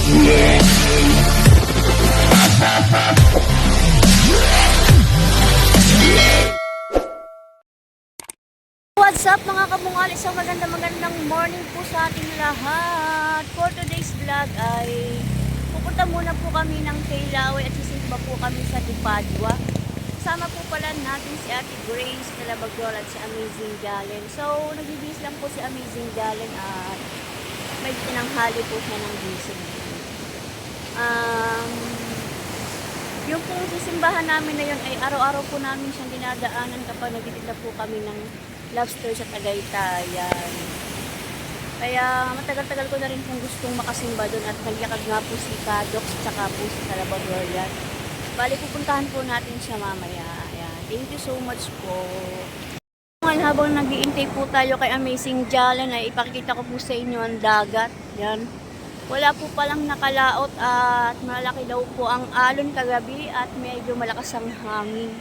What's up mga kabungal? Isang magandang morning po sa ating lahat. For today's vlog ay pupunta muna po kami ng Kaylawe at sisimba po kami sa Dipadwa. Kasama po pala natin si Ate Grace, Calabagol at si Amazing Jalen. So nagbibihis lang po si Amazing Jalen at may tinanghali po siya ng gising. Yung pong sisimbahan namin na yun ay araw-araw po namin siyang dinadaanan kapag nagtitinda po kami ng lobster sa Tagaytay. Yan. Kaya matagal-tagal ko na rin kung gustong makasimba doon at nagyakag nga po si Kadox tsaka po si Calabagol. Yan. Bali pupuntahan po natin siya mamaya. Ayan. Thank you so much po. Ngayon habang nag-iintay po tayo kay Amazing Jalen ay ipakikita ko po sa inyo ang dagat. Yan. Wala po palang nakalaot at malaki daw po ang alon kagabi at medyo malakas ang hangin.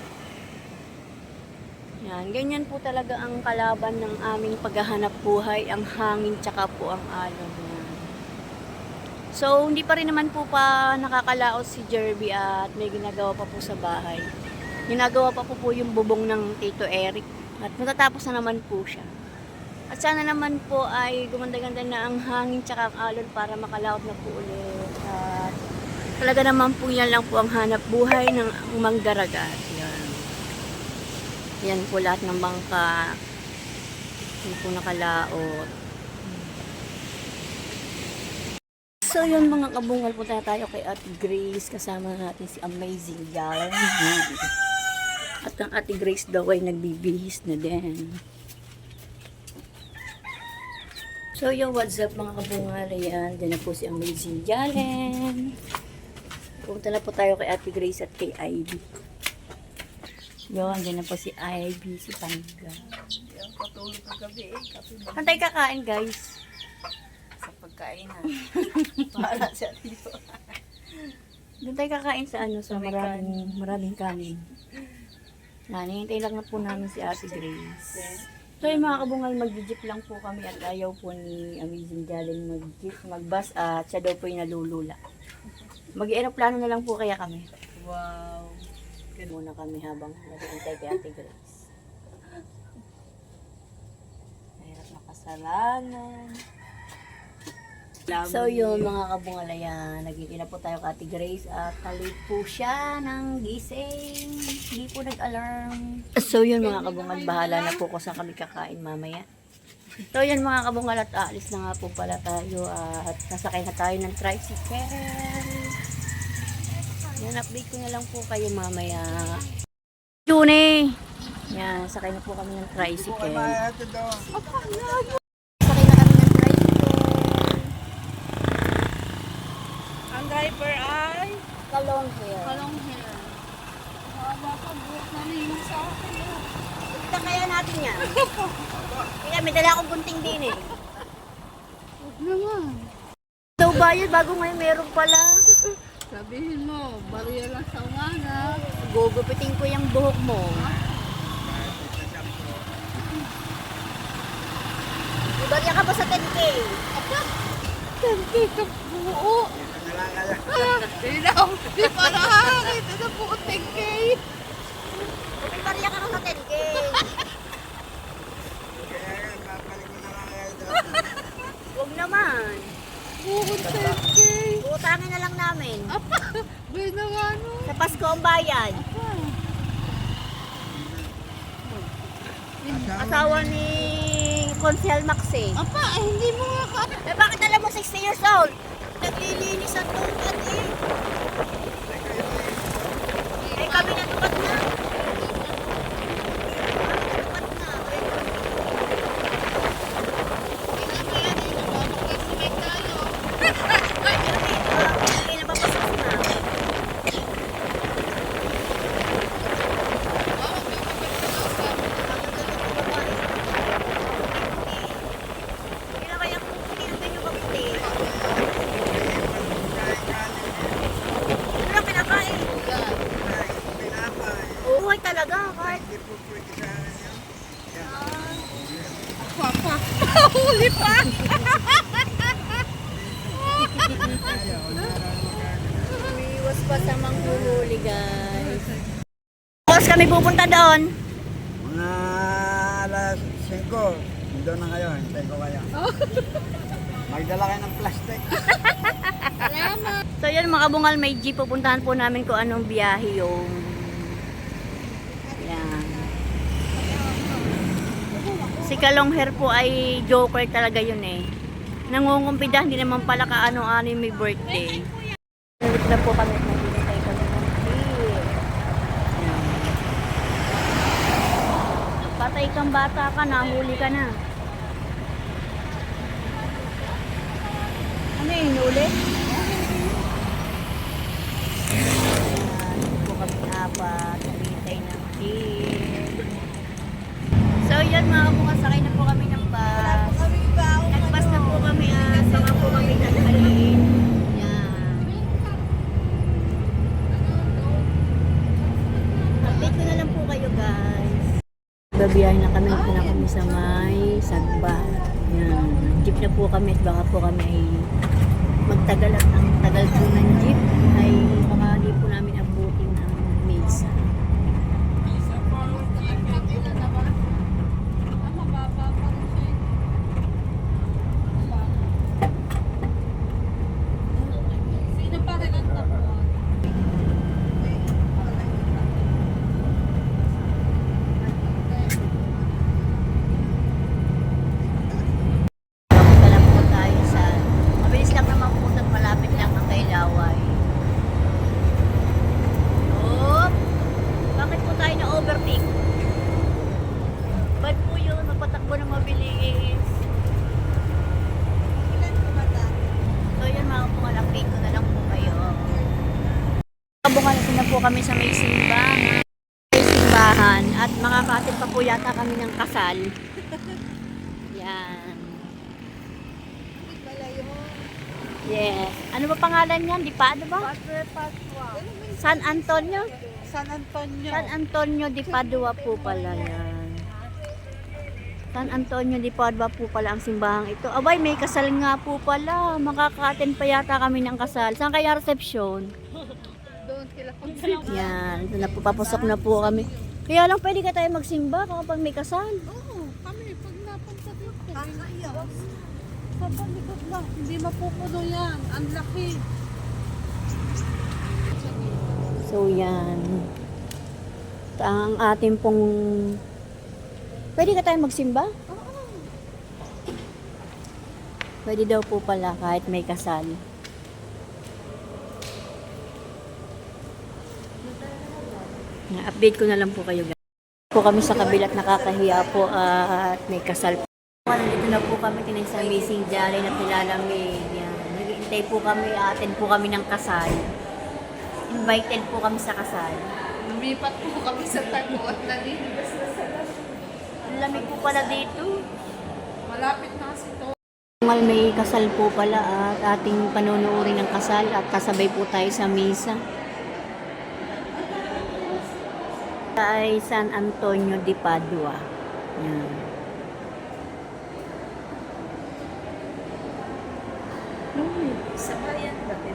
Yan, ganyan po talaga ang kalaban ng aming paghahanap buhay, ang hangin tsaka po ang alon. Yan. So, hindi pa rin naman po pa nakakalaot si Jerby at may ginagawa pa po sa bahay. Ginagawa pa po yung bubong ng Tito Eric at matatapos na naman po siya. At sana naman po ay gumanda-ganda na ang hangin tsaka ang alon para makalaot na po ulit. At talaga naman po yan lang po ang hanap buhay ng manggaragat. Yan. Yan po lahat ng bangka. Hindi po nakalaot. So yun mga kabungal, punta tayo kay Ate Grace. Kasama natin si Amazing Jalen. At ang Ate Grace daw ay nagbibihis na din. So yung what's up mga kabungal, ayan, dyan na po si Amazing Jalen. Pumunta na po tayo kay Ate Grace at kay Ivy. Yun, dyan na po si Ivy, si Panga. Yung patulog ng gabi eh. Saan tayo kakain guys? Sa pagkainan. Para siya dito. Doon tayo kakain sa ano, sa maraming kanin. Hinihintay lang na po namin si Ate Grace. So yung mga kabungal, mag-jeep lang po kami at ayaw po ni Amazing Jalen mag-jeep, mag-bus at siya daw po yung nalulula. Mag-aeroplano na lang po kaya kami. Wow. Ganun muna kami habang nag-iintay kay Ate Grace. Mahirap na kasalanan. So yun mga kabungal, ayan, nagiging na po tayo kay Ate Grace at talit po siya ng gising. Hindi po nag-alarm. So yun mga kabungal, bahala na po kung saan kami kakain mamaya. So yun mga kabungal, at aalis na nga po pala tayo at sasakay na tayo ng tricycle. Yan, update ko na lang po kayo mamaya. June! Yan, sakay na po kami ng tricycle. Sakay na kami ng tricycle. Ang driver ay Kalong hair. kalong hair. Baka buhok na rin sa akin. Kita kaya natin yan. Kaya may dala akong gunting din eh. Huwag naman. So bayad bago ngayon meron pala. Sabihin mo, bariya lang sa umaga. Gugupitin ko yung buhok mo. Ibarya ka ba sa 10K? 10K ka buo. Di pa nakakita na buo 10K. Ibarya ka sa 10K. Huwag naman. Buo 10K. Utangin na lang namin. Gawin na nga no. Sa Pasko ang bayad. Asawa ni Consel Max eh. Apa, hindi mo nga ka. Eh bakit alam mo 60 years old? Naglilinis ang tungkad eh. Eh kami natukat na. Umiiwas pa sa manghuhuli, guys. Tapos kami pupunta doon. Mga alas 5, doon na kayo, hintay ko kayo. Magdala kayo ng plastic. So yun mga kabungal, may jeep. Pupuntahan po namin kung anong biyahe yung... Yan. Si Kalongher po ay joker talaga yun eh. Nangungumpida, hindi naman pala kaano-ano yung may birthday. Nalit na po kami, nagbibigay kami ng jeep. Yan. Patay kang bata ka, nahuli ka na. Ano yung hinuli? Ayan, po kami apat, naghihintay ng jeep. So yun mga kabungal, sakay na po kami ng bus. Nag-bus na po kami at saka po kami naghalin. Yan. Update ko na lang po kayo guys. Babiyahin na kami sa may Sagba. Yan. Jeep na po kami at baka po kami ay magtagal at ang tagal po ng jeep ay baka di po namin abutin ang mesa. Papunta lang po tayo sa mabilis lang naman po at malapit lang ang Kailaway. Oop! Bakit po tayo na-overtake? Ba't po yun? Magpatakbo ng mabilis. So yun mga kabungal, update ko na lang po kayo. Kabungal, na po kami sa may simbahan. At makakatid pa po yata kami ng kasal. Yan. Yes. Ano ba pangalan niyan? Di pa, ano ba? San Antonio? San Antonio. San Antonio di Padua po pala yan. San Antonio di Padua po pala ang simbahang ito. Abay, may kasal nga po pala. Makaka-attend pa yata kami ng kasal. Saan kaya reception? Doon sila kung Yan. Ito na po, papasok na po kami. Kaya lang pwede ka tayo magsimba kapag may kasal. Oo, kami pag napunta dito. Kakaiyak. Sa palikod lang. Hindi mapupuno yan. Ang laki. So yan. Ang ating pong... Pwede ka tayo magsimba? Pwede daw po pala kahit may kasal. Na-update ko na lang po kayo guys. Po kami sa kabilat nakakahiya po at may kasal po. Nandito na po kami kinay sa Missing Jari na nilalamig. Yan. Naghihintay po kami, attend po kami ng kasal. Invited po kami sa kasal. Lumipat po kami sa Tago at nalilibas na sa labas. Ang lamig po pala dito. Malapit na kasi to. May kasal po pala at ating panonoodin ng kasal at kasabay po tayo sa misa. Ay San Antonio di Padua. Yan. Sa bayan dati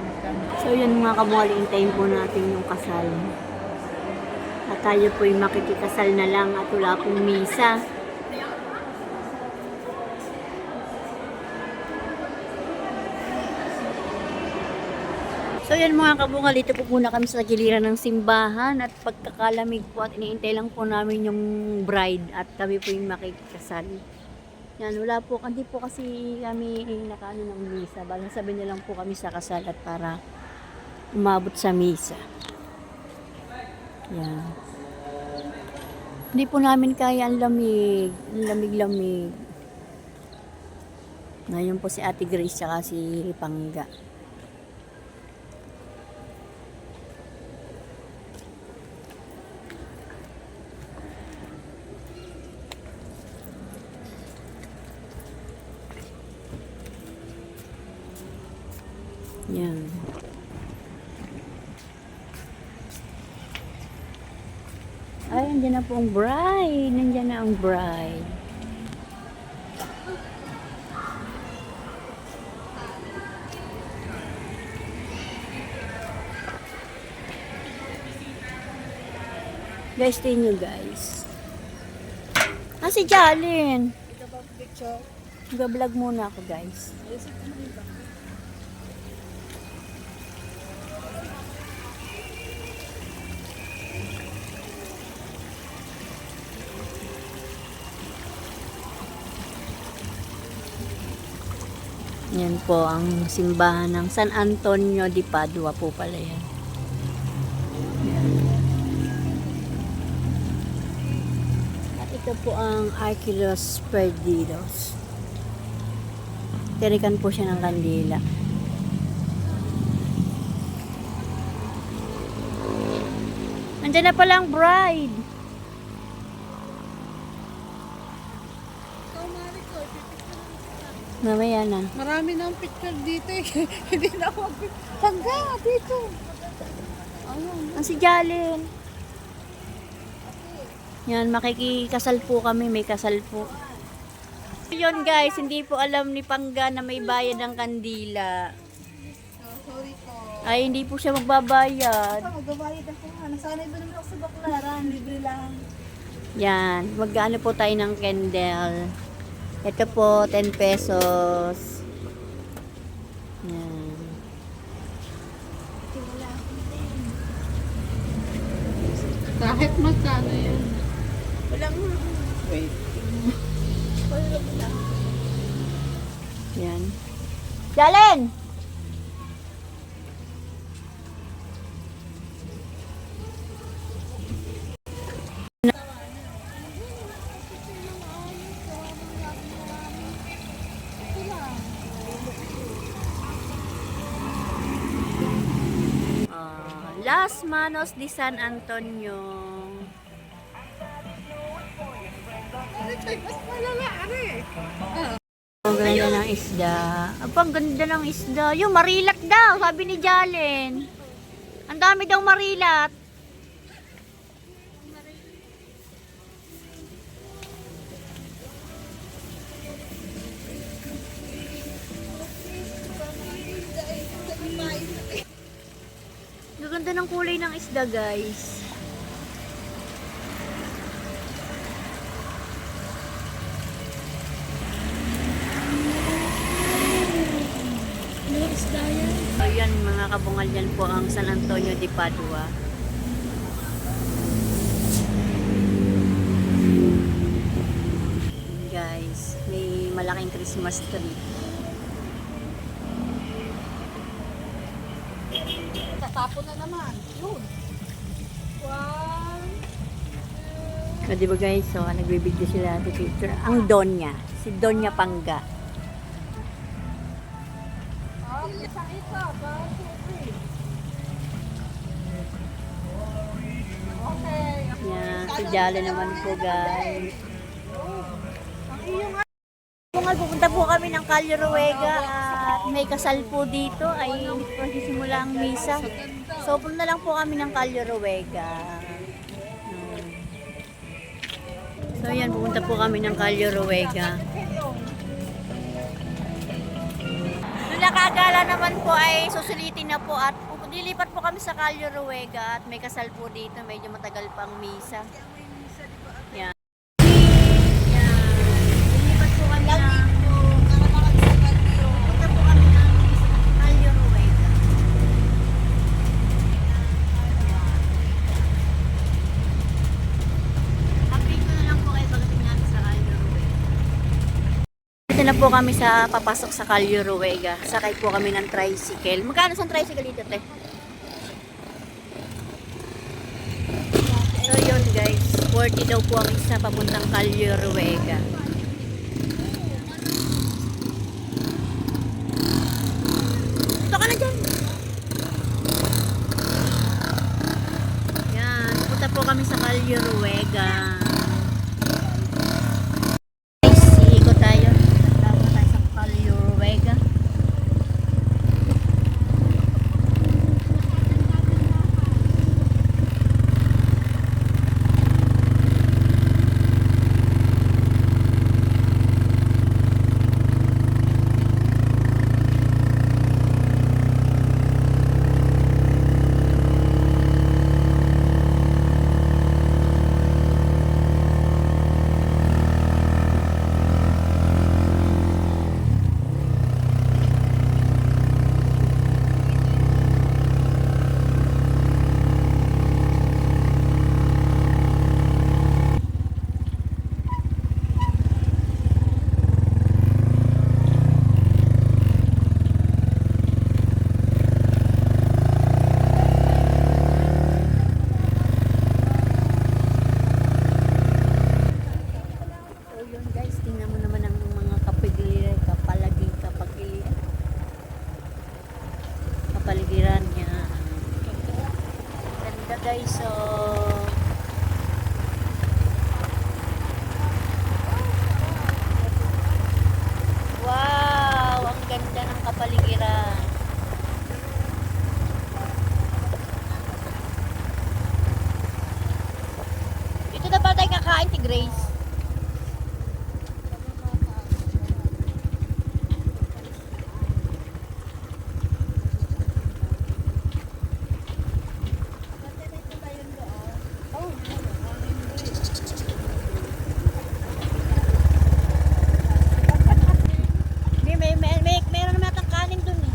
So yun mga kabungal, hintayin po natin yung kasal. At tayo po'y makikikasal na lang at wala pong misa. So yan mga kabungal, dito po muna kami sa giliran ng simbahan at pagkakalamig po at iniintay lang po namin yung bride at kami po yung makikasal. Yan, wala po, hindi po kasi kami nakaano ng misa. Balang sabi na lang po kami sa kasal at para umabot sa misa. Yan. Hindi po namin kaya ang lamig. Ang lamig-lamig. Ngayon po si Ate Grace tsaka si Pangga. Yan. Ay, nandiyan na po ang bride. Nandiyan na ang bride. Guys, tingin nyo guys. Si Jalen. Nag-vlog muna ako guys. Yan po ang simbahan ng San Antonio de Padua po pala yan. Yan. At ito po ang Arquilos Perdidos. Tirikan po siya ng kandila. Nandiyan na palang bride. Mamaya na. Marami na ang picture dito eh. Hindi na ako Pangga, dito. Ayun. Ang si Jalen. Yan, makikikasal po kami. May kasal po. Yun guys, hindi po alam ni Pangga na may bayad ng kandila. Sorry po. Ay, hindi po siya magbabayad. Magbabayad ako. Nasanay ba naman ako sa baklaran? Libre lang. Yan, mag-ano po tayo ng candle. Ito po, 10 pesos. Yan. Kahit magkano yan. Yan. Jalen! Las Manos de San Antonio. Mas malala, Ang ganda ng isda. Ang ganda ng isda. Yung marilat daw, sabi ni Jalen. Ang dami daw marilat. Ang ganda ng kulay ng isda, guys. Ayan mga kabungal, yan po ang San Antonio de Padua. Guys, may malaking Christmas tree. Tatapon na naman. Yun. One. O, diba guys, so nagbibideo sila the picture. Ang Donya, si Donya Pangga. Isang isa. 1, 2, 3. Okay. Yan, si Jalen naman po guys. Bungal, pupunta po kami ng Calle Ruega at may kasal po dito ay magsisimula ang misa. So punta lang po kami ng Calle Ruega. So yan, pupunta po kami ng Calle Ruega. Nung nakagala naman po ay susulitin na po at lilipat po kami sa Calle Ruega at may kasal po dito. Medyo matagal pang misa. Yan. Yan. Lilipat po kami ng punta po kami ng Calle Ruega. Update ko na lang po kayo pagdating natin sa Calle Ruega. Dito na po kami sa papasok sa Calle Ruega. Sakay po kami ng tricycle. Magkano sa tricycle dito, te? So yun guys, 40 daw po ang isa papuntang Calle Ruega. Ito ka na dyan. Yan, punta po kami sa Calle Ruega. Ikot tayo. Tapos tayo sa Calle Ruega. kapaligiran niya. Ganda guys, so wow, ang ganda ng kapaligiran. Dito na ba tayo kakain, ti Grace? Meron naman atang kanin dun eh.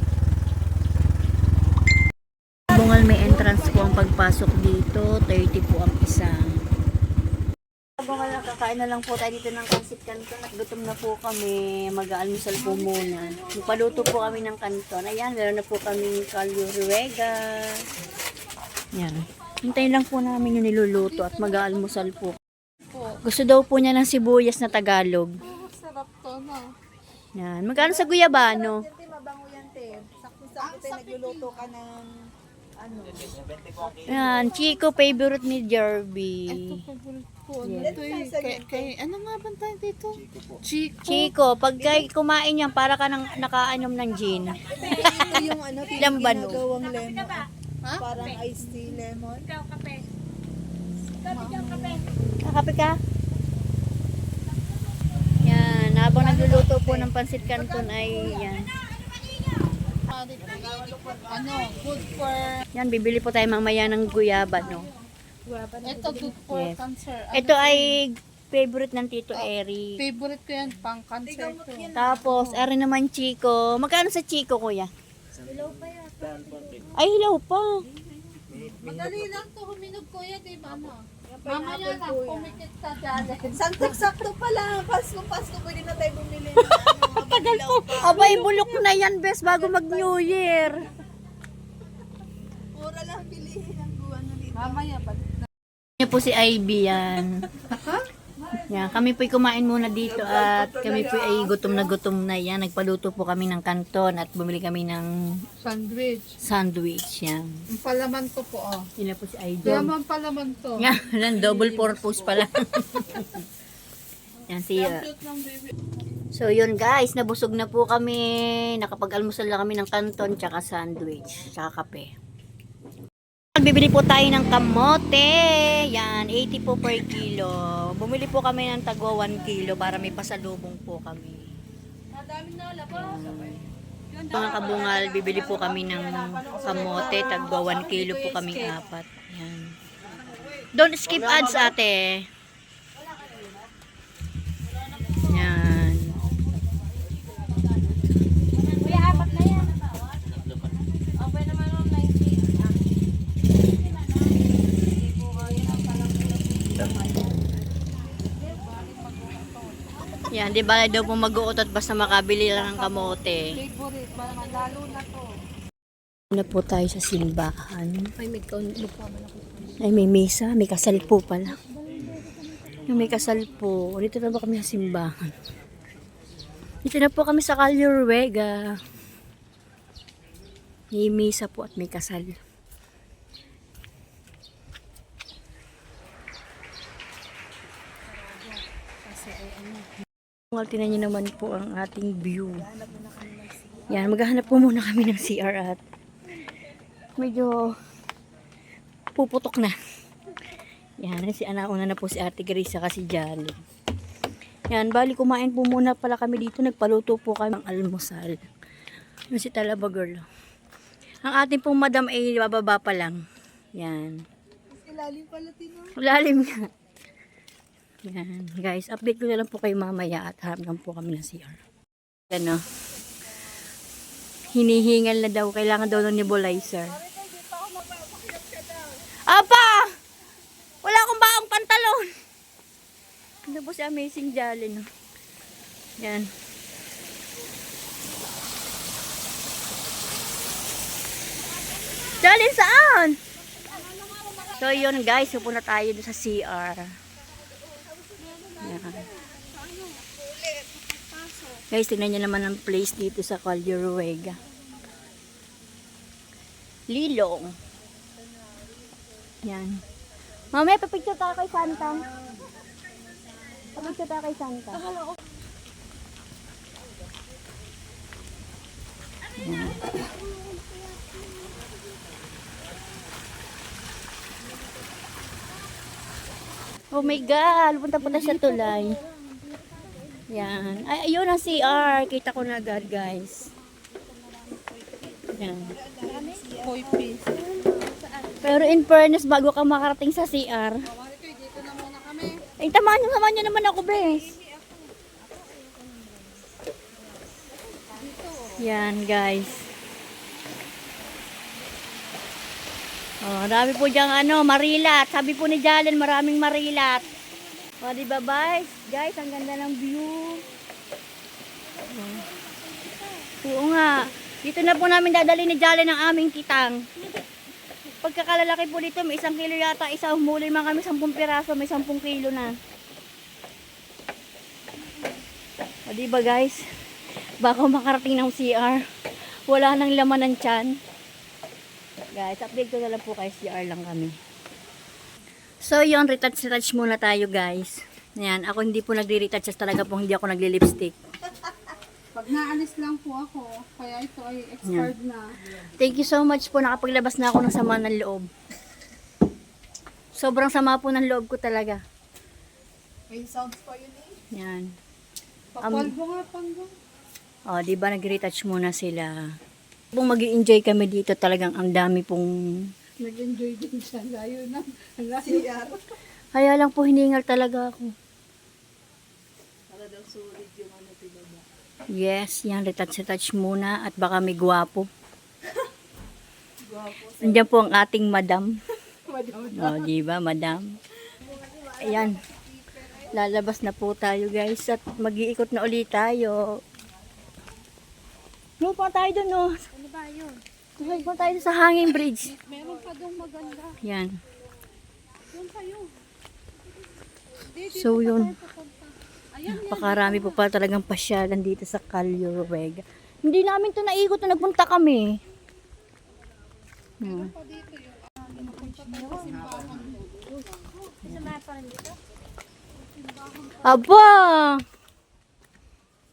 Bungal may entrance po ang pagpasok dito. 30 po ang isa. Bungal na kakain na lang po tayo dito ng kansit kanton at gutom na po kami. Mag-aalmusal po muna. Magpaluto po kami ng kanton. Ayan, meron na po kami kalyo ruega. Yan. Hintayin lang po namin yung niluluto at mag-aalmusal po. Gusto daw po niya ng sibuyas na Tagalog. Sarap to na. Yan. Magkano sa guyabano? Mabango yan, te. Sakto-sakto tayo nagluluto ka ng ano. Yan. Chico, favorite ni Jerby. Ito favorite ko. Ano to eh? Ano nga ba tayo dito? Chico. Chico, pag kumain yan, para ka nang nakainom ng gin. Ito yung ano, Lambano. ginagawang lemon. Parang iced tea lemon. Kakape ka? Yan, habang nagluluto po ng pansit canton ay yan. Ano, good for... Yan, bibili po tayo mamaya ng guyaba, no? Ito good for Yes. cancer. Ito ay favorite ng Tito Eric. Favorite ko yan, pang cancer ko. Tapos, ari naman Chico. Magkano sa Chico, kuya? Ay, hilaw pa. Madali lang to huminog kuya, di ba ano? Mamaya na, pumikit sa dyan. Sakto pala. Pasko, pwede na tayo bumili ng ano. Tagal po. Abay, bulok na yan, bes, bago mag-New Year. Mura lang bilihin ang guwan na dito. Mamaya pa. Yan po si Ivy yan. Yan, kami po'y kumain muna dito at kami po'y ay gutom na yan. Nagpaluto po kami ng kanton at bumili kami ng Sandwich. sandwich. Yan. Ang palaman ko po, oh. Yun na po si Idol. Yaman palaman to. Yan, double purpose pala. Yan siya. Cute ng baby. So yun guys, nabusog na po kami. Nakapag-almusal na kami ng kanton, tsaka sandwich, tsaka kape. Bibili po tayo ng kamote. Yan, 80 po per kilo. Bumili po kami ng tagwa 1 kilo para may pasalubong po kami. Mga kabungal, bibili po kami ng kamote. Tagwa 1 kilo po kaming apat. Yan. Don't skip ads, ate. Yan. Yan, di ba daw po mag-uutot basta makabili lang ng kamote. Favorite, lalo na to. Na po tayo sa simbahan. Ay, may lupa ba ako? Ay, may misa. May kasal po pala. Yung may kasal po. Dito na ba kami sa simbahan? Dito na po kami sa Calio Ruega. May misa po at may kasal. Tingnan niyo naman po ang ating view. Yan, maghahanap po muna kami ng CR at medyo puputok na. Yan, si anauna na po si Ate Grace kasi Jolly. Yan, bali kumain po muna pala kami dito. Nagpaluto po kami ng almusal. Yung si Talaba girl. Ang ating pong madam ay bababa pa lang. Yan. Ilalim pala tino. Lalim nga. Yan, guys, update ko na lang po kayo mamaya at harap lang po kami ng CR. Ano? Hinihingal na daw, kailangan daw ng nebulizer. Apa! Wala akong baong pantalon. Ano po si Amazing Jolly, no? Yan. Jolly, saan? So yun guys, pupunta tayo sa CR. Yan. Guys, tingnan nyo naman ang place dito sa Calio Ruega. Lilong. Yan. Mamaya papicture tayo kay Santa. Papicture tayo kay Santa. Yan. Oh my God! Punta-punta sa tulay. Yan. Ay, ayun ang CR. Kita ko na agad, guys. Yan. Koi fish. Pero in fairness, bago ka makarating sa CR, Marikoy, dito na muna kami. ay, tamaan nyo naman ako, bes. Yan, guys. Oh, dami po diyang marilat. Sabi po ni Jalen, maraming marilat. O, di ba, guys? Guys, ang ganda ng view. Oh. Oo nga. Dito na po namin dadali ni Jalen ang aming kitang. Pagkakalalaki po dito, may 1 kilo yata. Isa humuli man kami 10 piraso, may 10 kilo na. O, di ba, guys? Baka makarating ng CR. Wala nang laman ng tiyan. Guys, update ko na lang po kay CR lang kami. So, yun, retouch muna tayo, guys. Ayan, ako hindi po nagre-retouch talaga po, hindi ako nagli-lipstick. Pag naalis lang po ako, kaya ito ay expired na. Thank you so much po, nakapaglabas na ako ng sama ng loob. Sobrang sama po ng loob ko talaga. May sounds pa yun eh. Yan. Papalbo nga, panggo. O, di ba nag-retouch muna sila. Kung mag-i-enjoy kami dito, talagang ang dami pong... Nag-enjoy din siya. Layo na. CR. Kaya lang po hiningal talaga ako. Para daw sulit yung pinaba. Yes, yan, retouch muna at baka may gwapo. Nandiyan po ang ating madam. O, di ba, madam? Ayan. Lalabas na po tayo, guys, at mag-iikot na ulit tayo. No, pa tayo dun, no. Ano ba yun? Pa tayo sa hanging bridge. Meron pa doon maganda. Yan. Doon pa yun. So, yun. Ayan, Napakarami po pa talagang pasyalan dito sa Calio Vega. Hindi namin to naikot na nagpunta kami. Hmm. pa dito yung napunta tayo sa simbahan. Aba!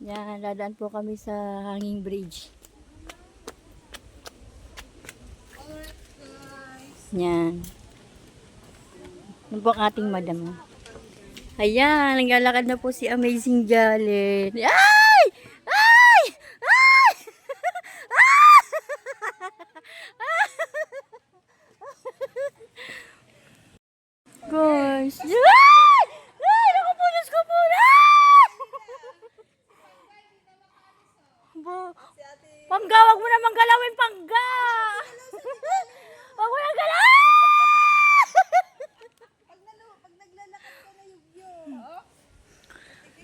Yan, dadaan po kami sa hanging bridge. Yan. Yan po ang ating madam. Ayan, naglalakad na po si Amazing Jalen. Ay! Ay! Ay! Guys. Ay! Ay! Naku po, Diyos ko po! Ay! Pangga, wag mo naman galawin, Pangga! Wag mo naman galawin! Pag naglalakad ka na yugyo.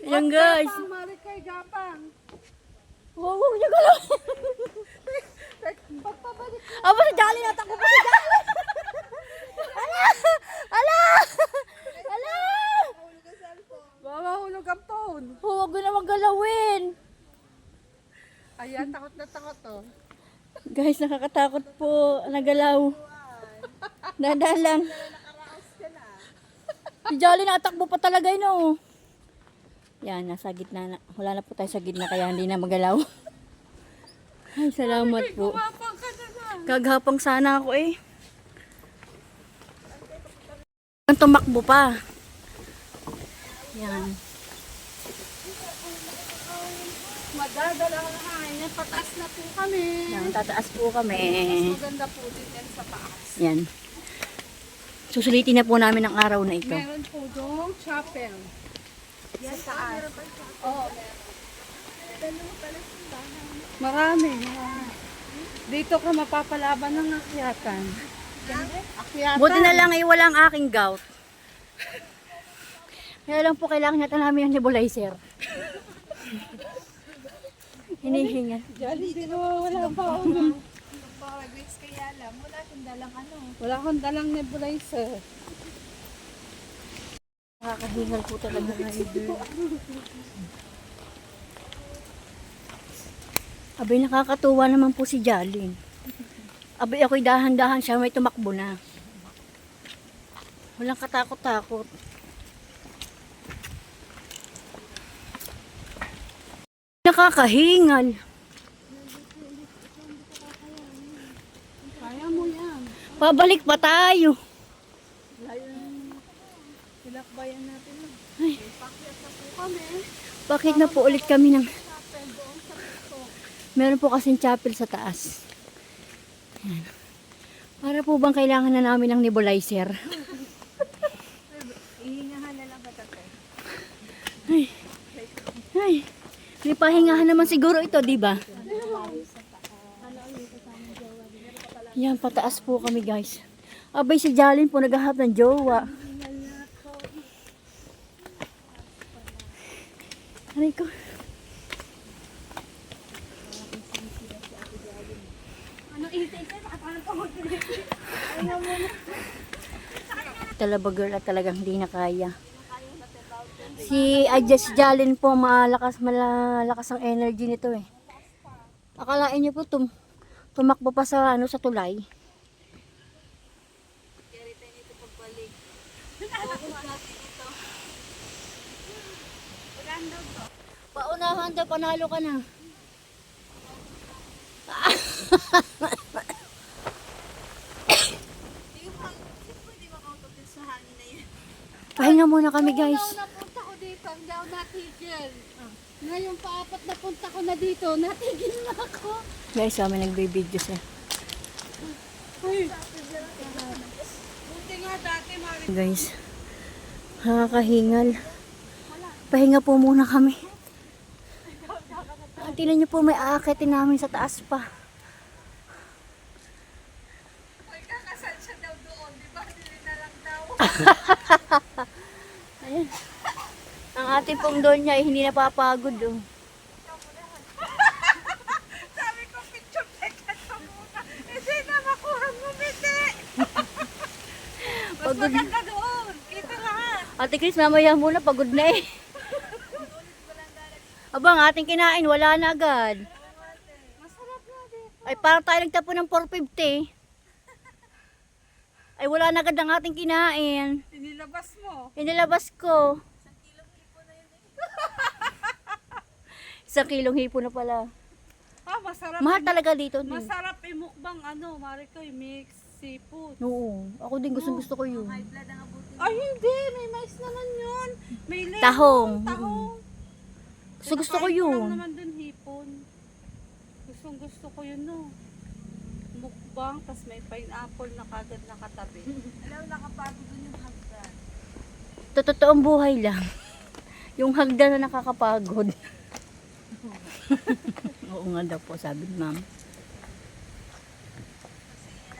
Ayan, guys. Gapang, Marikoy, gapang. Wag niya galawin. Pagpabalik. Aba, si Jolly, natakbo pa si Jolly. Ala! Ala! Ala! Nahulog ang cellphone. Mamahulog ang phone. Huwag mo naman galawin. Ayan, takot na takot oh. Guys, nakakatakot po. Nagalaw. Dahan lang. Si Jolly natakbo pa talaga yun, oh. Yan, nasa gitna na. Wala na po tayo sa gitna kaya hindi na magalaw. Ay, salamat po. Gapang ka na na. Kaghapang sana ako eh. Tumakbo pa. Yan. Madadala ka na ay, pataas na po kami. Yan, tataas po kami. Mas maganda po din yan sa taas. Yan. Susulitin na po namin ang araw na ito. Meron po doong chapel. Sa taas. Oo, marami. Dito ka mapapalaban ng akyatan. Akyatan. Buti na lang ay wala ang aking gout. Kaya lang po kailangan natin namin yung nebulizer. Hinihinga. Jolly, di ba wala pa ako? Power weeks kaya alam. Wala kang dalang ano. Wala akong dalang nebulizer. Nakakahingal po talaga na ito. Abay, nakakatuwa naman po si Jolene. Abay ako'y dahan-dahan siya, may tumakbo na. Walang katakot-takot. Nakakahingal. Kaya mo yan. Pabalik pa tayo. Silakbayan natin. Bakit na po ulit kami ng... Meron po kasing chapel sa taas. Yan. Para po bang kailangan na namin ng nebulizer? Ihingahan na lang ba tatay? Ay. Ay. May pahingahan naman siguro ito, di ba? Yan, pataas po kami guys. Abay si Jalin po naghahap ng jowa. Aray ko. Talaba girl at talagang hindi na kaya. Si Jalin po malakas ang energy nito eh. Akalain niyo po tumakbo pa sa sa tulay. Paunahan daw, panalo ka na. Pahinga muna kami guys. Napunta ko dito, hindi ako natigil. Ngayon paapat na punta ko na dito, natigil na ako. Guys, kami nagbe-video siya. Buti nga dati, Mari. Guys, nakakahingal. Pahinga po muna kami. Tingnan niyo po, may aakitin namin sa taas pa. Ay, kakasal siya daw doon, di ba? Dili na lang daw. Ayan. Ang ating pong doon niya ay hindi napapagod. Oh. Sabi ko, picture taken ka muna. Hindi na makuha mo, Mete. Mas Pagod. maganda doon. Kita lahat. Ate Chris, mamaya muna, pagod na eh. Abang, ating kinain, wala na agad. Masarap na din. Ay, parang tayo nagtapo ng 450. Ay, wala na agad ang ating kinain. Inilabas mo. Inilabas ko. 1 kilong hipo na pala. Ah, masarap. Mahal talaga dito. Din. Masarap imukbang Marikoy, mix seafood. Oo, ako din gusto ko yun. Ay, hindi. May mais naman yun. May lemon. Tahong. Tahong. Gusto ko Kinakain lang yun. naman dun hipon. Gusto ko yun, no. Mukbang, tas may pineapple na kagad nakatabi. Alam, nakapagod dun yung hagdan. Totoong buhay lang. Yung hagdan na nakakapagod. Oo nga daw po, sabi ni ma'am.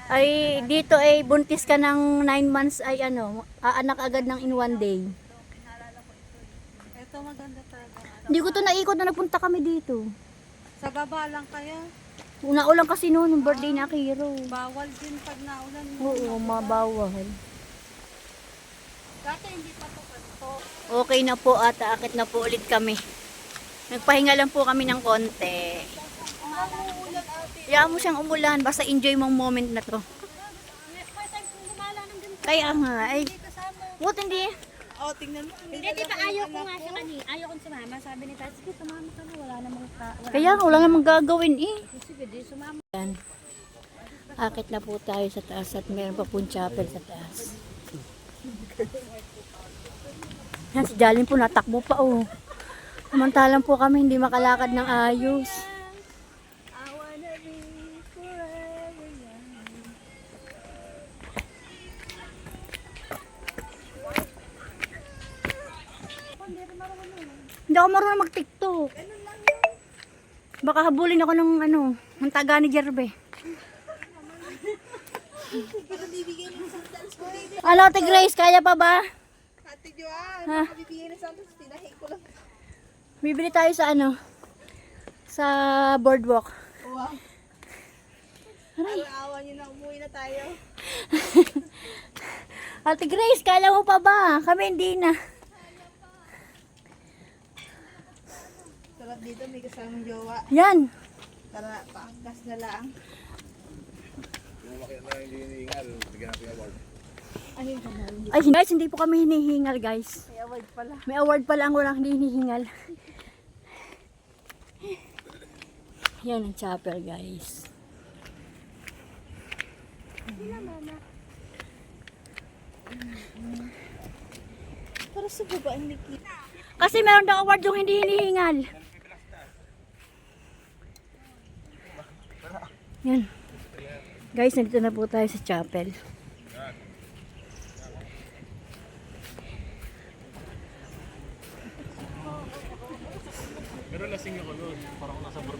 Ay, dito ay buntis ka ng 9 months ay aanak agad ng in 1 day. Ito maganda talaga. Hindi ko to naikot na napunta kami dito. Sa baba lang kaya. Una-ulang kasi noon, yung birthday na Kiro. Bawal din pag naulan. Oo, mabawal. Dati hindi pa to kanto. Okay na po at aakit na po ulit kami. Nagpahinga lang po kami ng konti. Hayaan mo siyang umulan, basta enjoy mong moment na to. Kaya nga, ay, what hindi? Oh, tingnan mo. Hindi, di ba ayaw ko nga siya kanina. Ayaw ko sumama. Sabi ni Tati, sige, sumama ka na. Wala namang Kaya nga, wala namang gagawin eh. Sige, di sumama. Yan. Akit na po tayo sa taas at meron pa pong chapel sa taas. Yan, si Jalin po natakbo pa oh. Samantalang po kami hindi makalakad ng ayos. Hindi ako marunong mag-tiktok. Baka habulin ako ng taga ni Jerbe. Ano, Ate Grace, kaya pa ba? Ate Joanne, Ha? bibigyan na sa atin. Tinahin ko lang. Bibili tayo sa sa boardwalk. Wow. Awa niyo na, umuwi na tayo. Ate Grace, kaya mo pa ba? Kami hindi na. Sarap dito, may kasamang jowa. Yan. Tara, paangkas na lang. Ay, guys, hindi po kami hinihingal, guys. May award pala. May award pala ang walang hinihingal. Yan ang chapel, guys. Pero sa baba, hindi kita. Kasi meron daw award yung hindi hinihingal. Yan. Guys, nandito na po tayo sa chapel.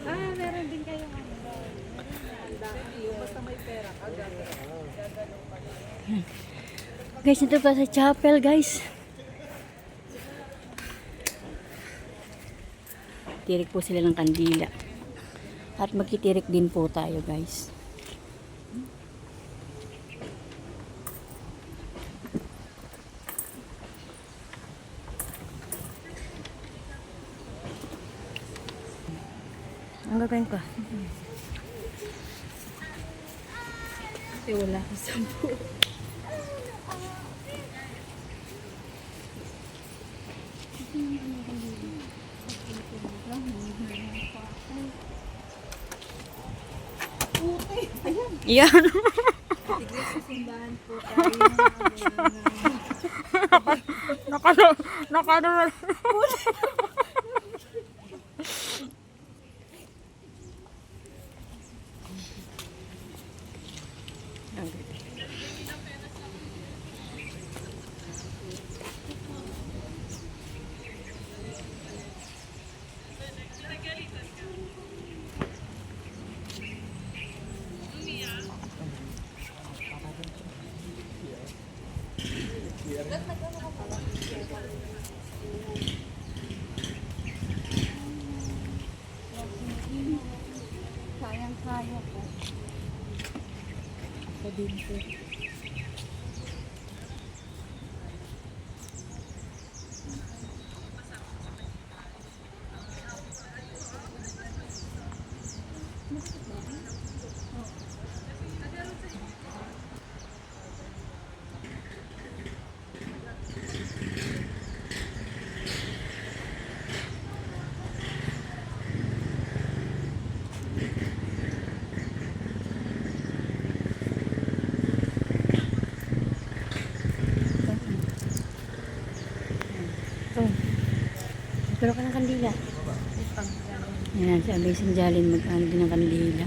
Meron din kayong ano. Guys, nandito pa sa chapel, guys. Tirik po sila ng kandila. At magkitirik din po tayo, guys. Ang gagawin ko? Kasi wala ko sa buo. Yan. Simbahan po tayo. Nakano. Sayang-kaya po. Pero ka ng kandila. Yan, si Amazing Jalin mag-ano din ng kandila.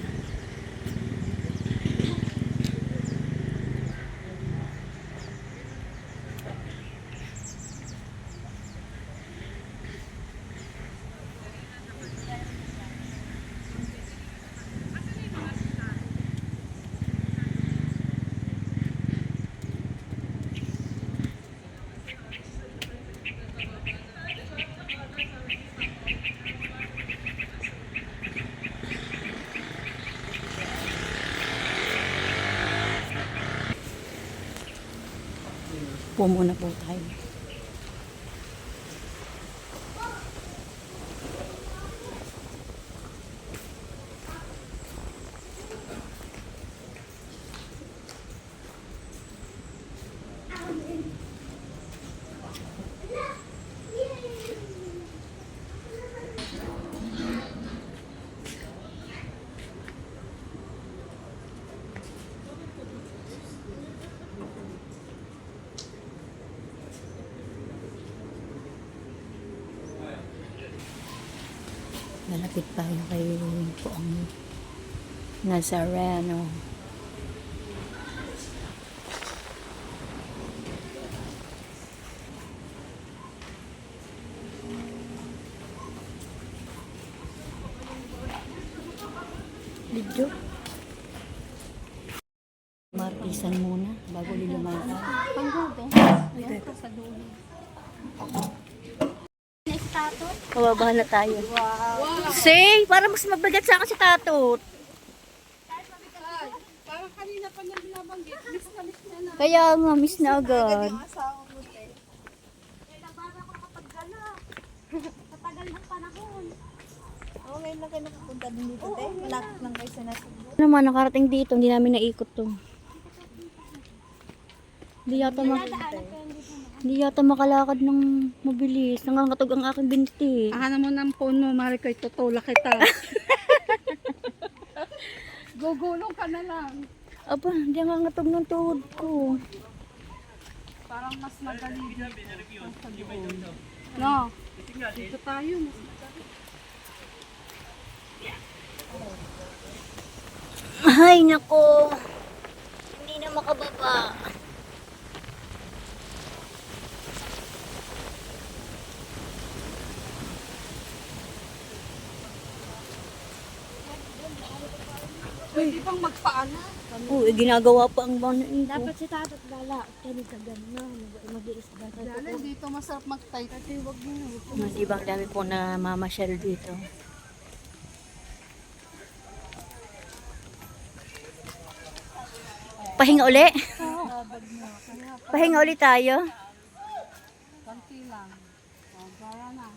Po muna po tayo. Malapit tayo kay Poong Nazareno. Video. Martisan muna bago lilumakan. Panggudo. Ayan ka sa dulo. Status. Bababa na tayo. Say, para mas mabigat sa akin si Tatot. Parang kanina pa niya binabanggit. Miss na na. Kaya nga, miss na agad. Asawa mo te. Kailangan ako kapag gala. Matagal ng panahon. Oo, ngayon lang kayo nakapunta din dito te. Malapit lang kayo sa Nasugbo. Ano naman, nakarating dito, hindi namin naikot to. Hindi yata, hindi yata makalakad ng mabilis. Nangangatog ang aking binti. Ahanan mo ng phone mo, Mari, ko'y tutulak kita. Gugulong ka na lang. Aba, hindi nangangatog ng tuhod ko. Parang mas madali dito sa doon. No, dito tayo. Mas madali. Ay, nako. Hindi na makababa. Pwede pang magpaala. Oo, ginagawa pa ang bana ito. Dapat si tatot lala. Kaya ka gano'n. Mag-iisda. Dala, dito masarap mag-tay. Kasi wag mo na. Mas ibang dami po na mamasyal dito. Pahinga uli? Pahinga uli tayo? Konti lang. O, gaya na.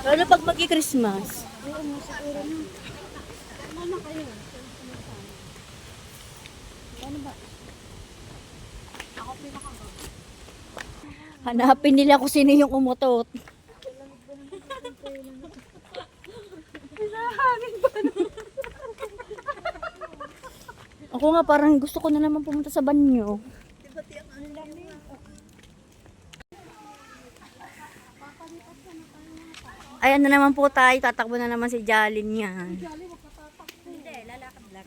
Lalo pag magi-Christmas. Hanapin nila kung sino yung umutot. Ako nga parang gusto ko na naman pumunta sa banyo. Ayan na naman po tayo, tatakbo na naman si Jalin yan. Hindi, lalakad lang.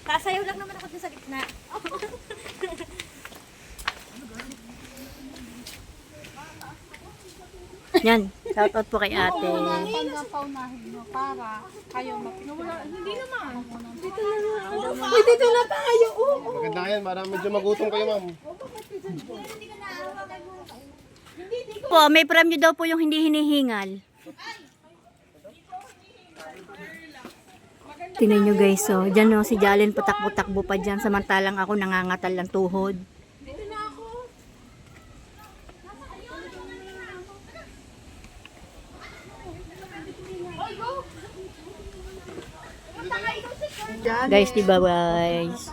Sasayaw lang naman ako dun sa gitna. Yan, shoutout po kay ate. Paunahin mo para kayo mapinawala. Hindi naman. Maganda yan, para medyo magutom kayo, ma'am. Po, may premyo daw po yung hindi hinihingal. Tingnan nyo guys, so, dyan no, si Jalen patakbo-takbo pa dyan, samantalang ako nangangatal lang tuhod. Guys, diba guys?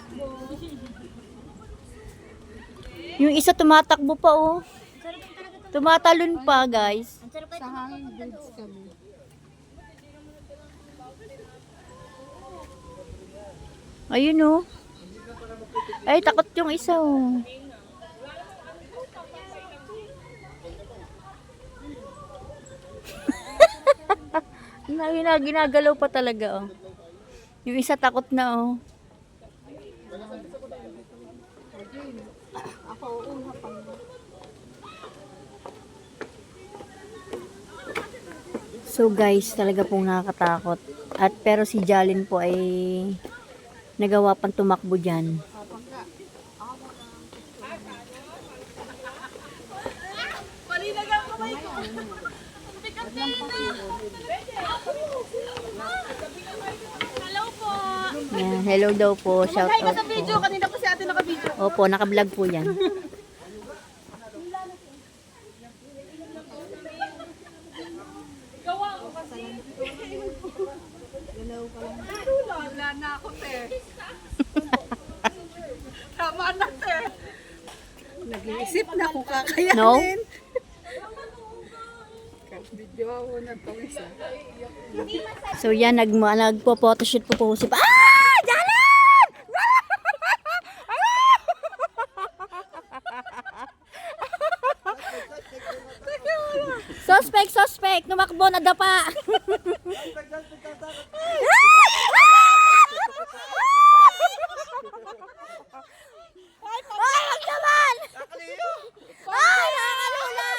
Yung isa tumatakbo pa oh. Tumatalon pa guys. Sa hangin goods kami. Ayun oh. Ay, takot yung isa oh. Ginagalaw pa talaga oh. Yung isa takot na oh. Ako, una pang. So guys, talaga pong nakakatakot. At pero si Jalen po ay nagawa pang tumakbo dyan. Yan, hello daw po. Shout out po. Kanina pa si ate naka-video. Opo, naka-vlog po yan. Wala na ako, te. Tama na, te. Nag-iisip na kung kakayanin. No? Video ako na itong isa. So yan, nagpo-photoshoot po si Ah! Jalen! Suspect! Numakbo, nadapa! Ay, wag naman! Ay, nakakalula!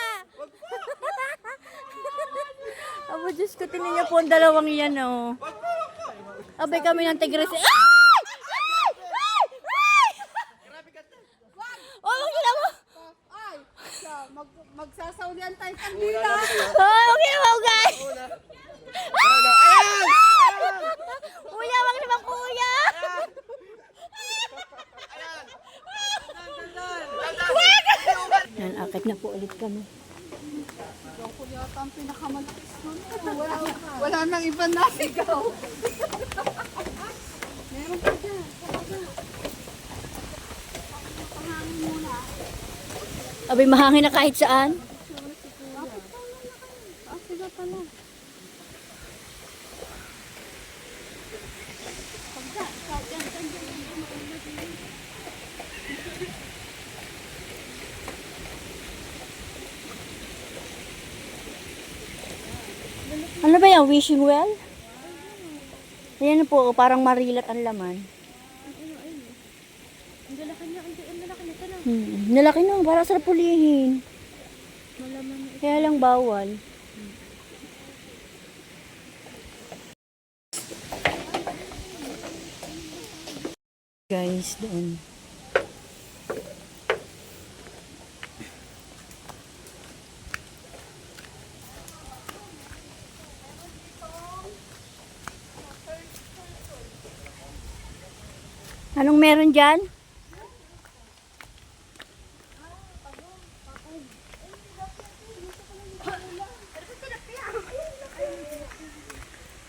Aba, Diyos ko, tingnan niyo po ang dalawang yan, oh. Abay kami ng tigres. Ay! Ay! Ay! Ay! Oh, huwag niyo na mo! Ay, magsasaulian tayo kandila. Oh, huwag niyo na mo, guys! Kuya, wag naman, kuya! po ulit kami. Ako yata ang pinakamalakas nun. Wala nang iba nasigaw. Meron pa dyan. Pangangin muna. Abay, mahangin na kahit saan. Sila pala. Ano ba yan? Wishing well? Ayan po, parang marilat ang laman. Nalaki na, para sarap pulihin. Kaya lang bawal. Guys, doon. Anong meron dyan?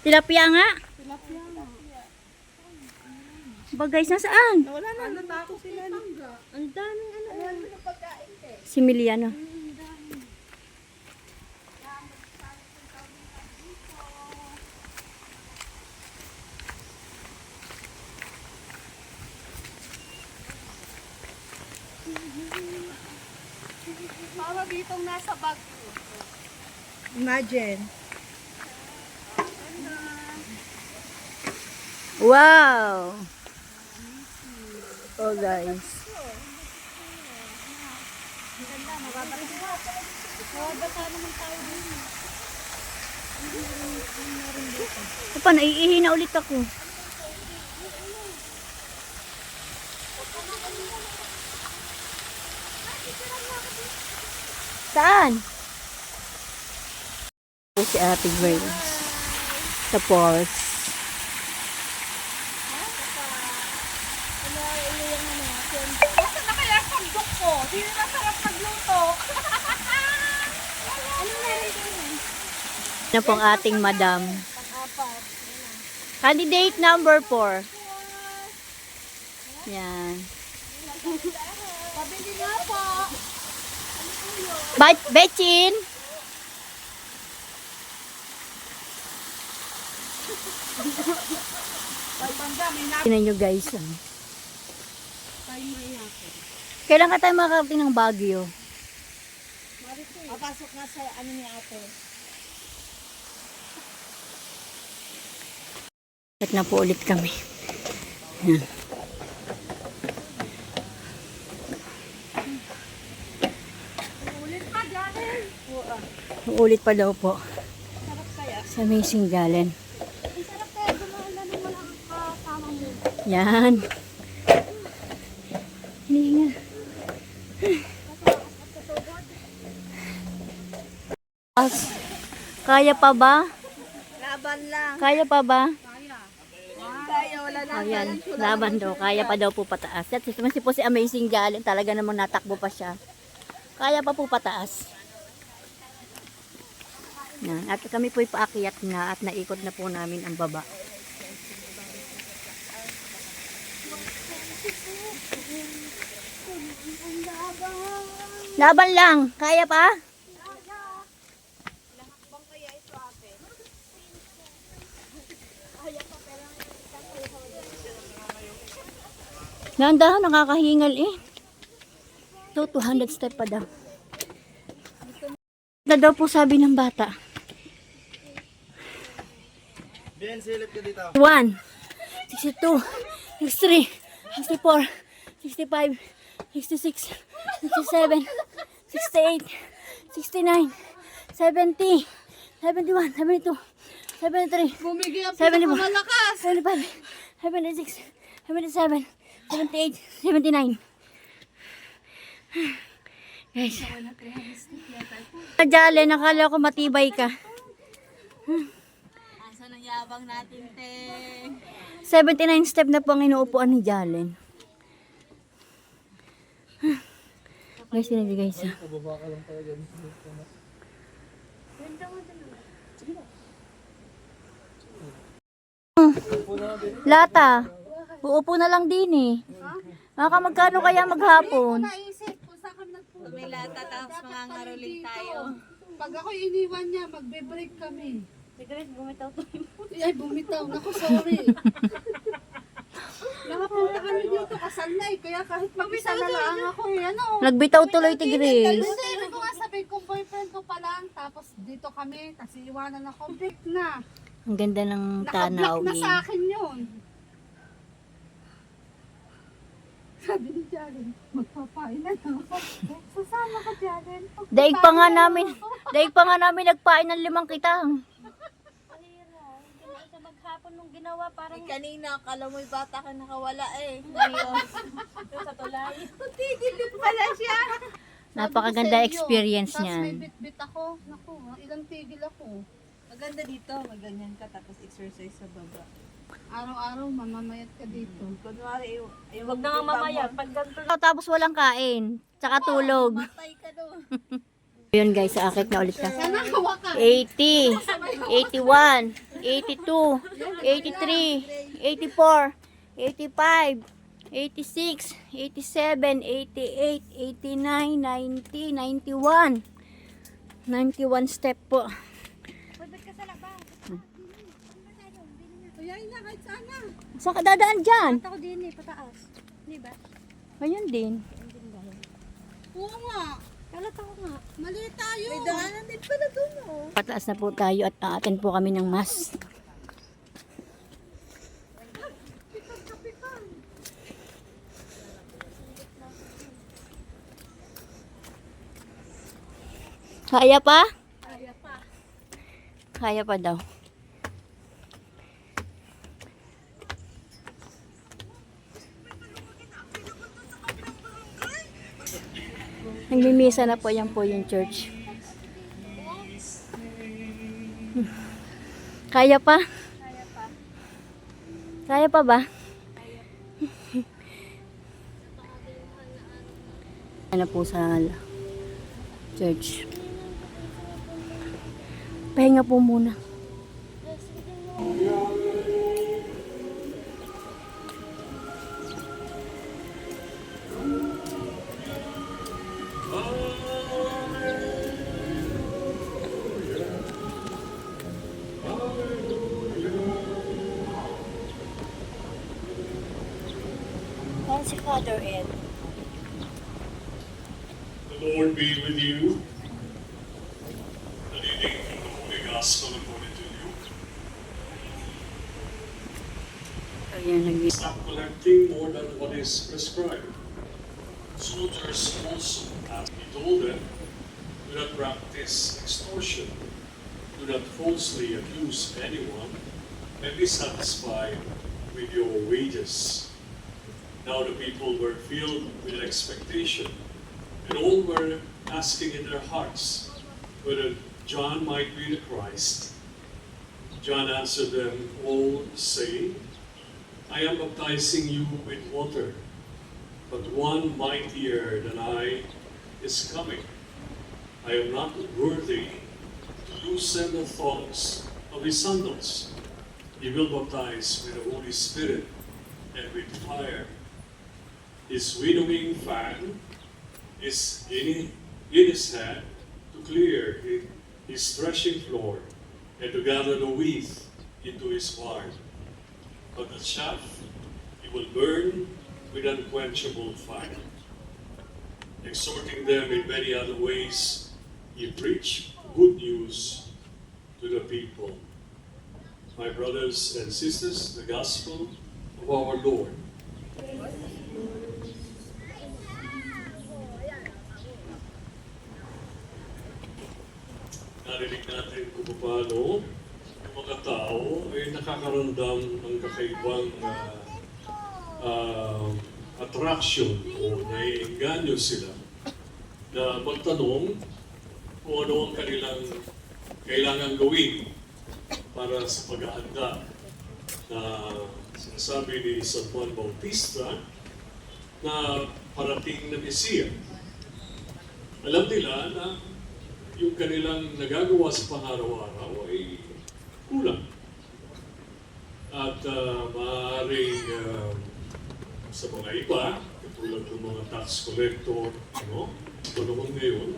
Tilapia nga. Ba guys, nasaan? Wala na, natakot sila. Ang daming ano. Si Miliano. Para ditong nasa bag. Imagine. Wow! Oh guys. Pa, naiihi na ulit ako. Saan? Si Ate Grace. Sa falls. Basta na kaya ang sandok ko? Di na masarap magluto. Ano pong ating madam? Candidate number 4. Yan. Pabili nga po. Betchin! Tingnan nyo guys. Kailan ka tayo makakarating ng Baguio? Papasok nga sa ano ni ate. At na po ulit kami. Yan. Ulit pa daw po. Sa Amazing Galen. Yan. Hininga. Kaya pa ba? Laban lang. Kaya pa ba? Kaya, wala na. Ayan, laban daw. Kaya pa daw po pataas. At si po si Amazing Galen, talaga namang natakbo pa siya. Kaya pa po pataas. Yan. At kami po'y paakyat na at naikot na po namin ang baba. Laban lang. Kaya pa? Nandahan, nakakahingal eh. Ito, 200 step pa daw. Na daw po sabi ng bata. Ben, silip ka dito. 1, 62, 63, 64, 65, 66, 67, 68, 69, 70, 71, 72, 73, Bumigay ang 74, pinakamalakas. 75, 76, 77, 78, 79. Guys. Jale, nakala ko matibay ka. Asa na yabang natin, te? 79 step na po ang inuupuan ni Jalen. Guys, pinabigay siya. Lata. Uupo na lang din eh. Maka magkano kaya maghapon? Naisip kung saan kami nagpunta. May lata tapos mga ngaruling tayo. Pag ako iniwan niya, magbe-break kami. Sigurado bumitaw to. Ay, bumitaw. Naku, sorry. Nakapunta kami dito, kasal na eh. Kaya kahit mag-isa na lang ako eh. Ano? Nagbitaw tuloy ti Grace. Hindi, hindi ko nga sabihin kung boyfriend ko pa lang. Tapos dito kami, tapos iiwanan ako. Break na. Ang ganda ng Naka-block na tanawin. sa akin yun. Sabi ni Jalen, magpapain na ako. Sasama ka, Jalen. Daig pa nga namin nagpain ng 5 kitang. Hindi na isa maghapon nung ginawa parang Kanina, akala mo'y bata ka nakawala eh. Ngayon, sa tulay. tigil pala siya. Napakaganda Sabi ko sa iyo, experience tapos niyan. may bit-bit ako. Naku, ilang tigil ako. Maganda dito, maganyan ka tapos exercise sa baba. Araw-araw, mamamayat ka dito. Kunwari, ayaw Huwag na nga mamaya. Pag ganito Tapos walang kain. Tsaka tulog. Patay ka doon. Yun guys, aakit na ulit ka. Sana hawa ka. 80, 81, 82, 83, 84, 85, 86, 87, 88, 89, 90, 91. 91 step po. Kaya na, kahit sana. Saan ka dadaan dyan? ako din eh, pataas. Di ba? Ayun din. Oo nga. Kalat ako nga. Mali tayo. May daanan din pala doon oh. Pataas na po tayo at aatin po kami ng mas. Kaya pa? Kaya pa. Kaya pa daw. Nagmimisa na po, yan po yung church. Kaya pa? Kaya pa ba? Ano po sa church. Pahinga po muna. Yan si Father Ed. The Lord be with you. The reading from the Holy Gospel according to Luke. Ayan, Stop collecting more than what is prescribed. Soldiers also, as he told them, do not practice extortion. Do not falsely accuse anyone, and be satisfied with your wages. Now the people were filled with expectation, and all were asking in their hearts whether John might be the Christ. John answered them all, saying, I am baptizing you with water, but one mightier than I is coming. I am not worthy to loosen the thongs of his sandals. He will baptize with the Holy Spirit and with fire. His winnowing fan is in his hand to clear his threshing floor and to gather the wheat into his barn. But the chaff he will burn with unquenchable fire. Exhorting them in many other ways, he preached good news to the people. My brothers and sisters, the gospel of our Lord. Narinig natin kung paano yung mga tao ay nakakaramdam ng kakaibang attraction o naiinganyo sila na magtanong kung ano ang kanilang kailangan gawin para sa paghahanda na sinasabi ni San Juan Bautista na parating na Mesiya. alam nila na yung kanilang nagagawa sa pang-araw-araw ay kulang. At maaaring sa mga iba, katulad ng mga tax collector, panahon ngayon,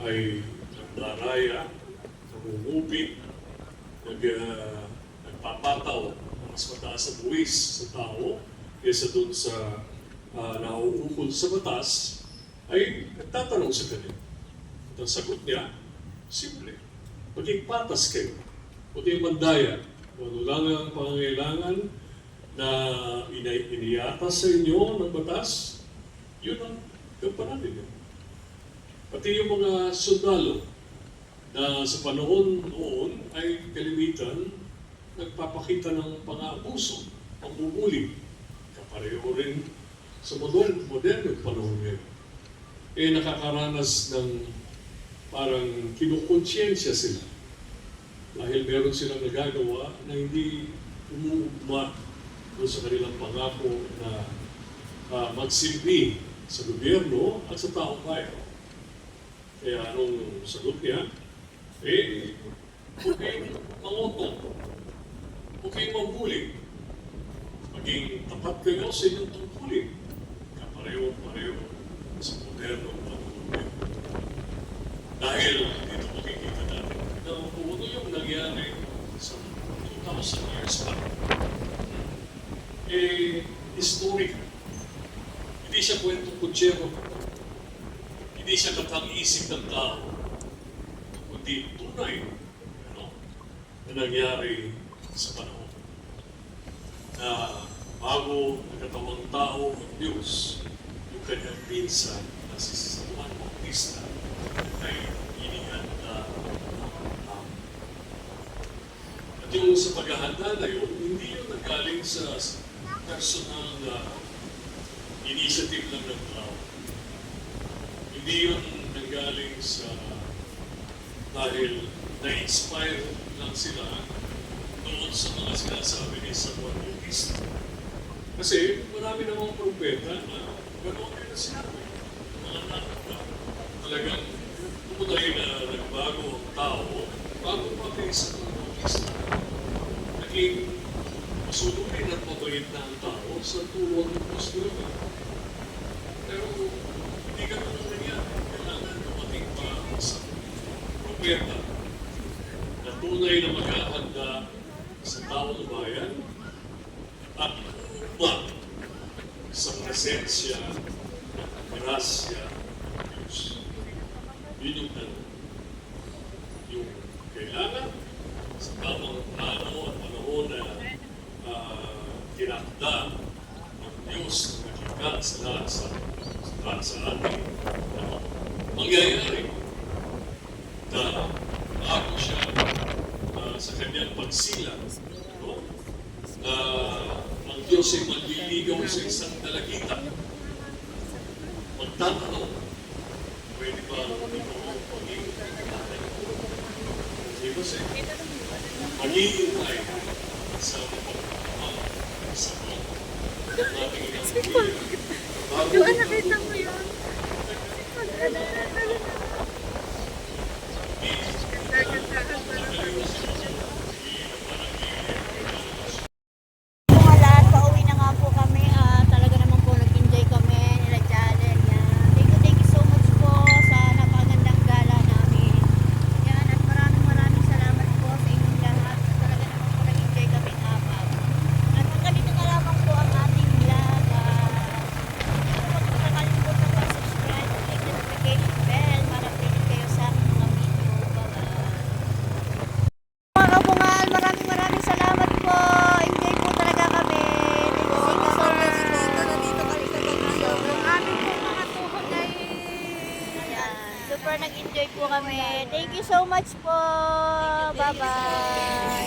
ay nagdaraya, namumupit, nagpapataw ng mas mataas na buwis sa tao kaysa dun sa nauukol sa batas, ay nagtatanong sa kanila. At ang sagot niya, simple, maging patas kayo, huwag kayong mandaya. Kung ano lang ang pangangailangan na iniatas sa inyo ng batas, yun ang gampanan ninyo. Pati yung mga sundalo na sa panahon noon ay kalimitan nagpapakita ng pang-aabuso, pambubuli. Kapareho rin sa modernong panahon ngayon. Nakakaranas ng parang kinukonsyensya sila dahil meron silang nagagawa na hindi umuugma doon sa kanilang pangako na magsilbi sa gobyerno at sa taong bayan. Kaya anong sagot niya? Huwag kayong mangotong, huwag kayong mambuli. Maging tapat kayo sa inyong tungkulin. Kapareho-pareho sa modernong panahon. Dahil dito makikita natin na kung ano yung nangyari sa 2,000 years back, historic. Hindi siya kwentong kutsero. Hindi siya katang-isip ng tao. Kundi tunay na nangyari sa panahon. Na bago nagkatawang tao ng Diyos, yung kanyang pinsan na si Juan Bautista ay inihan na tao. At yung sa paghahanda na yun, hindi yun nagaling sa personal na initiative lang ng tao. Hindi yun nanggaling sa dahil na-inspire lang sila doon sa mga sinasabi ni Juan Bautista. Kasi marami namang propeta na ganoon din na sinabi. Mga nakaka. Talagang pumunay na nagbago ang tao bago pati sa Juan Bautista. Naging masunurin at mabait na ang tao sa tulong ng Diyos nila. Pero hindi ganun ang nangyari. Kailangan dumating pa sa propeta na tunay na maghahanda sa taong bayan at umma sa presensya at grasya ng Diyos. Yun yung tanong. Yung kailangan sa tamang plano at panahon na tinakda ng Diyos na nakikita sa lahat sa ating mangyayari na bago siya sa kanyang pagsilang, na ang Diyos ay magliligaw sa isang dalagita. Magtatanong, pwede ba ito maging tatay? Hindi ba siya? Maghihintay sa pagpapamahal sa mga ating inang Doon nakita mo yun. Mga lahat, pauwi na nga po kami. Talaga naman po nag-enjoy kami. Nila challenge. Thank you so much po sa napagandang gala namin. Yan, at maraming salamat po sa inyong lahat. Talaga naman po nag-enjoy kami apat. At hanggang dito na lamang po ang ating vlog. Huwag po nakalimutan mag-subscribe at click the notification bell para updated kayo sa aking mga video. Bye-bye! Mga kabungal, maraming salamat po. Enjoy po talaga kami. Thank you so much po. Nandito kami sa pagkayo. Ang aming po mga tuhod ay... Ayan, super nag-enjoy po kami. Thank you so much po. Bye-bye.